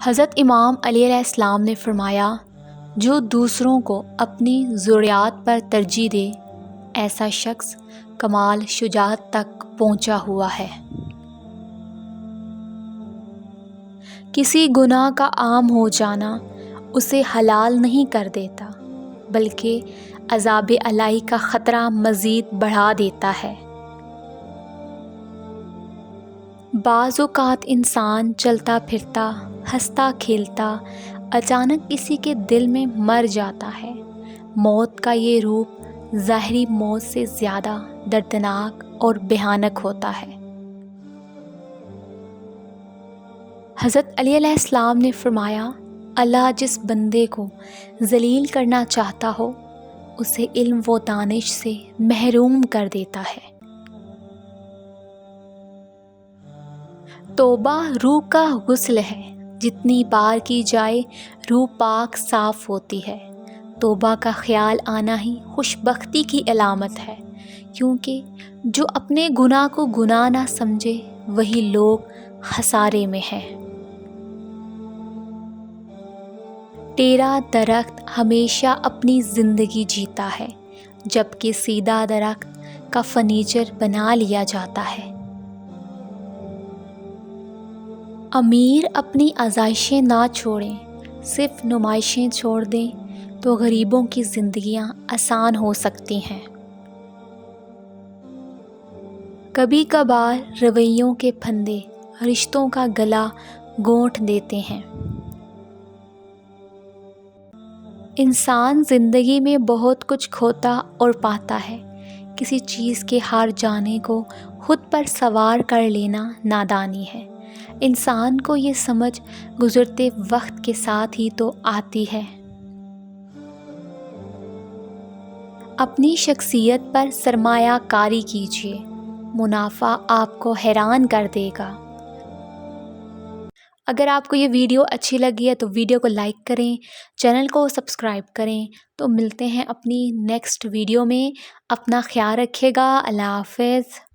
حضرت امام علیہ السلام نے فرمایا، جو دوسروں کو اپنی ضروریات پر ترجیح دے ایسا شخص کمال شجاعت تک پہنچا ہوا ہے۔ کسی گناہ کا عام ہو جانا اسے حلال نہیں کر دیتا، بلکہ عذاب الہی کا خطرہ مزید بڑھا دیتا ہے۔ بعض اوقات انسان چلتا پھرتا، ہنستا کھیلتا اچانک کسی کے دل میں مر جاتا ہے۔ موت کا یہ روپ ظاہری موت سے زیادہ دردناک اور بھیانک ہوتا ہے۔ حضرت علی علیہ السلام نے فرمایا، اللہ جس بندے کو ذلیل کرنا چاہتا ہو اسے علم و دانش سے محروم کر دیتا ہے۔ توبہ روح کا غسل ہے، جتنی بار کی جائے روح پاک صاف ہوتی ہے۔ توبہ کا خیال آنا ہی خوش بختی کی علامت ہے، کیونکہ جو اپنے گناہ کو گناہ نہ سمجھے وہی لوگ خسارے میں ہے۔ ٹیڑھا درخت ہمیشہ اپنی زندگی جیتا ہے، جبکہ سیدھا درخت کا فرنیچر بنا لیا جاتا ہے۔ امیر اپنی آزائشیں نہ چھوڑیں، صرف نمائشیں چھوڑ دیں تو غریبوں کی زندگیاں آسان ہو سکتی ہیں۔ کبھی کبھار رویوں کے پھندے رشتوں کا گلا گھونٹ دیتے ہیں۔ انسان زندگی میں بہت کچھ کھوتا اور پاتا ہے، کسی چیز کے ہار جانے کو خود پر سوار کر لینا نادانی ہے۔ انسان کو یہ سمجھ گزرتے وقت کے ساتھ ہی تو آتی ہے۔ اپنی شخصیت پر سرمایہ کاری کیجیے، منافع آپ کو حیران کر دے گا۔ اگر آپ کو یہ ویڈیو اچھی لگی ہے تو ویڈیو کو لائک کریں، چینل کو سبسکرائب کریں۔ تو ملتے ہیں اپنی نیکسٹ ویڈیو میں۔ اپنا خیال رکھیے گا۔ اللہ حافظ۔